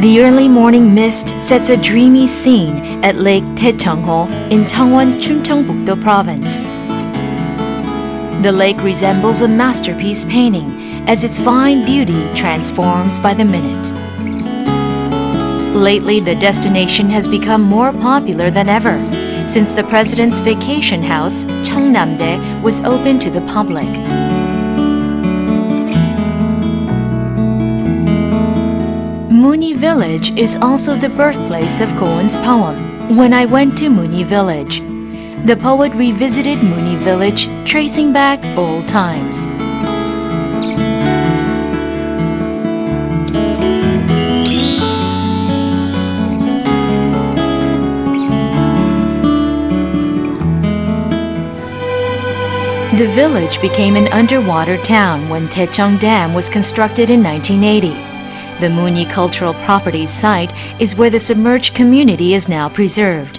The early morning mist sets a dreamy scene at Lake Taechongho in Changwon, Chuncheongbuk-do Province. The lake resembles a masterpiece painting as its fine beauty transforms by the minute. Lately, the destination has become more popular than ever since the president's vacation house, Cheongnam-dae, was open to the public. Muni Village is also the birthplace of Ko Un's poem, When I Went to Muni Village. The poet revisited Muni Village, tracing back old times. The village became an underwater town when Taechong Dam was constructed in 1980. The Muni Cultural Properties site is where the submerged community is now preserved.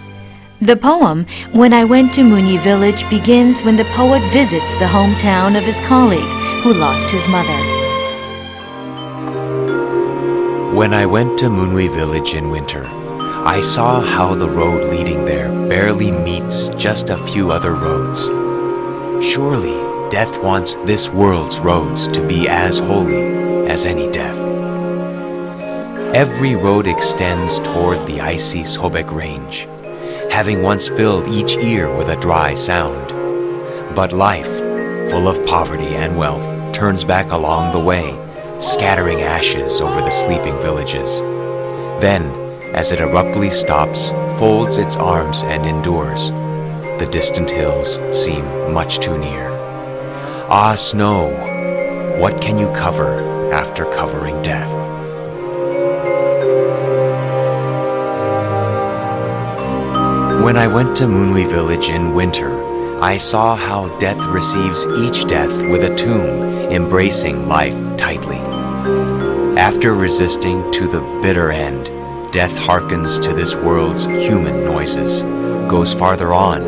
The poem, When I Went to Muni Village, begins when the poet visits the hometown of his colleague who lost his mother. When I went to Muni Village in winter, I saw how the road leading there barely meets just a few other roads. Surely, death wants this world's roads to be as holy as any death. Every road extends toward the icy Sobek Range, having once filled each ear with a dry sound. But life, full of poverty and wealth, turns back along the way, scattering ashes over the sleeping villages. Then, as it abruptly stops, folds its arms and endures, the distant hills seem much too near. Ah, snow, what can you cover after covering death? When I went to Muni Village in winter, I saw how death receives each death with a tomb, embracing life tightly. After resisting to the bitter end, death hearkens to this world's human noises, goes farther on,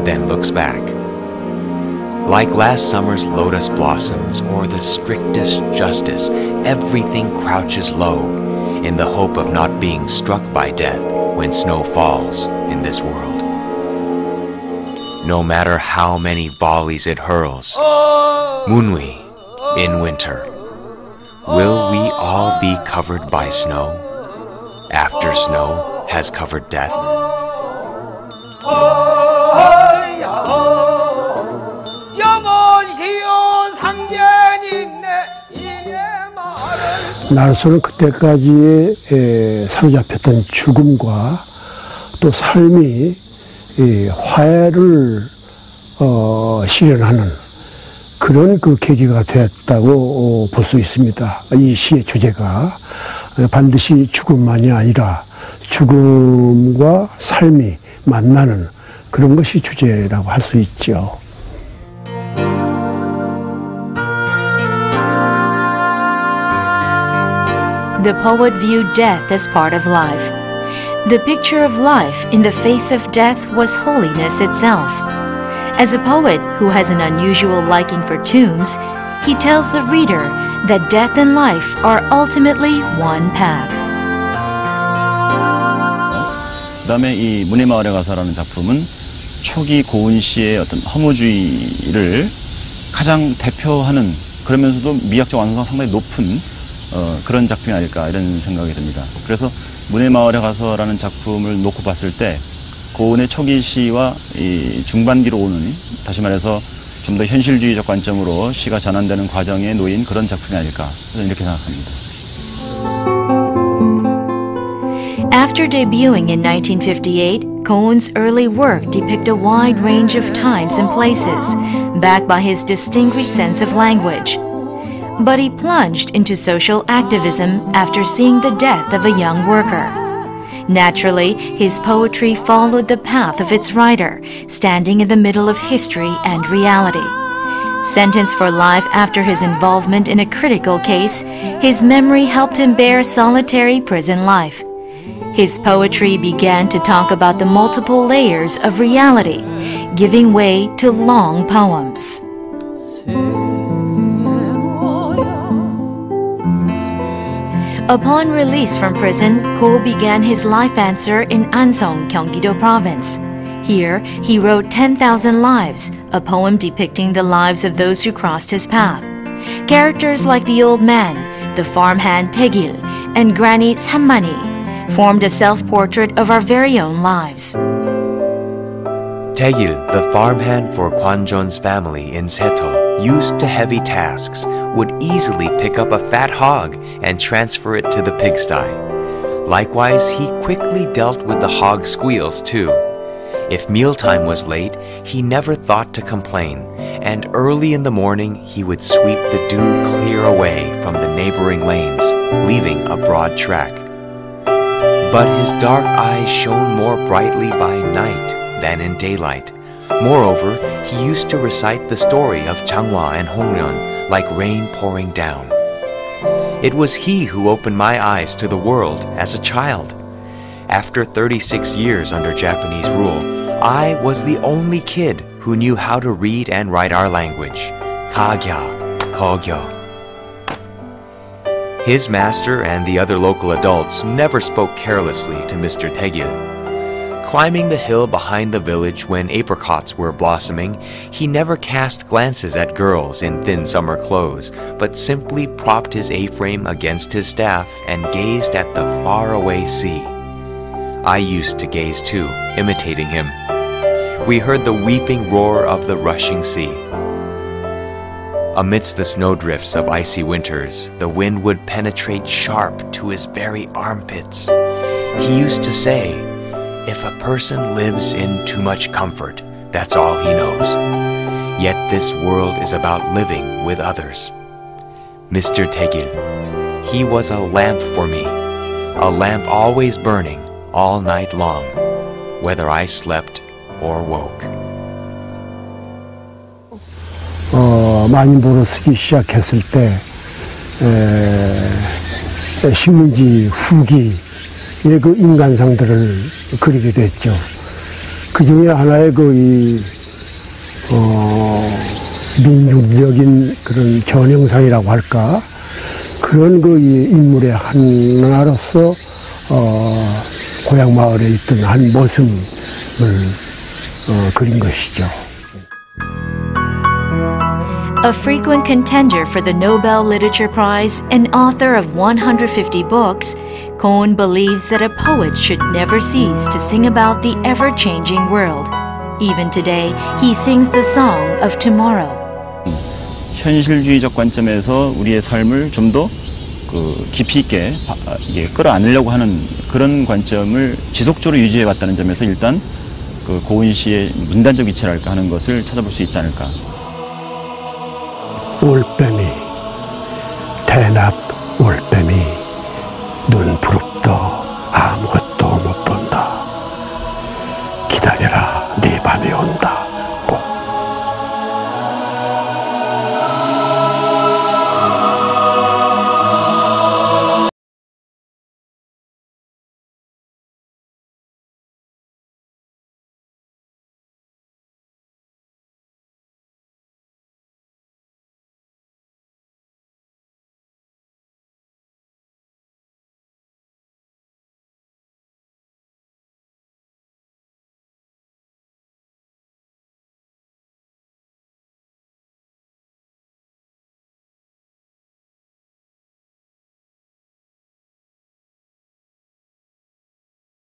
then looks back. Like last summer's lotus blossoms or the strictest justice, everything crouches low in the hope of not being struck by death when snow falls in this world. No matter how many volleys it hurls, Munwi in winter, will we all be covered by snow after snow has covered death? 나로서는 그때까지의 사로잡혔던 죽음과 또 삶이 화해를 실현하는 그런 그 계기가 되었다고 볼 수 있습니다. 이 시의 주제가 반드시 죽음만이 아니라 죽음과 삶이 만나는 그런 것이 주제라고 할 수 있죠. The poet viewed death as part of life. The picture of life in the face of death was holiness itself. As a poet who has an unusual liking for tombs, he tells the reader that death and life are ultimately one path. 그다음에 이 문의 마을에 가서라는 작품은 초기 고은 씨의 어떤 허무주의를 가장 대표하는 그러면서도 미학적 완성도가 상당히 높은 그런 작품이 아닐까 이런 생각이 듭니다. 그래서 문의 마을에 가서라는 작품을 놓고 봤을 때 고은의 초기 시와 이 중반기로 오는 다시 말해서 좀 더 현실주의적 관점으로 시가 전환되는 과정에 놓인 그런 작품이 아닐까 저는 이렇게 생각합니다. After debuting in 1958, Ko Un's early work depict a wide range of times and places, backed by his distinguished sense of language. But he plunged into social activism after seeing the death of a young worker. Naturally, his poetry followed the path of its writer, standing in the middle of history and reality. Sentenced for life after his involvement in a critical case, his memory helped him bear solitary prison life. His poetry began to talk about the multiple layers of reality, giving way to long poems. Upon release from prison, Ko began his life answer in Anseong, Gyeonggi-do Province. Here, he wrote 10,000 Lives, a poem depicting the lives of those who crossed his path. Characters like the old man, the farmhand Tae-il, and Granny Sammani formed a self-portrait of our very own lives. Tae-il, the farmhand for Kwanjon's family in Seto, used to heavy tasks, would easily pick up a fat hog and transfer it to the pigsty. Likewise, he quickly dealt with the hog squeals too. If mealtime was late, he never thought to complain, and early in the morning he would sweep the dew clear away from the neighboring lanes, leaving a broad track. But his dark eyes shone more brightly by night than in daylight. Moreover, he used to recite the story of Changhwa and Hongryeon like rain pouring down. It was he who opened my eyes to the world as a child. After 36 years under Japanese rule, I was the only kid who knew how to read and write our language, Kagya, Kogyo. His master and the other local adults never spoke carelessly to Mr. Tae-il. Climbing the hill behind the village when apricots were blossoming, he never cast glances at girls in thin summer clothes, but simply propped his A-frame against his staff and gazed at the faraway sea. I used to gaze too, imitating him. We heard the weeping roar of the rushing sea. Amidst the snowdrifts of icy winters, the wind would penetrate sharp to his very armpits. He used to say, "If a person lives in too much comfort, that's all he knows. Yet this world is about living with others." Mr. Tae-il, he was a lamp for me, a lamp always burning all night long, whether I slept or woke. 많이 보러 쓰기 시작했을 때 식민지 후기의 그 인간상들을 그리게 됐죠. 그 중에 하나의 민중적인 그런 전형상이라고 할까, 그런 인물의 하나로서 고향 마을에 있던 한 모습을 그린 것이죠. A frequent contender for the Nobel Literature Prize and author of 150 books, Ko believes that a poet should never cease to sing about the ever-changing world. Even today, he sings the song of tomorrow. 현실주의적 관점에서 우리의 삶을 좀 더 깊이 있게 끌어안으려고 하는 그런 관점을 지속적으로 유지해왔다는 점에서 일단 고은 씨의 문단적 위치랄까 하는 것을 찾아볼 수 있지 않을까. 올빼미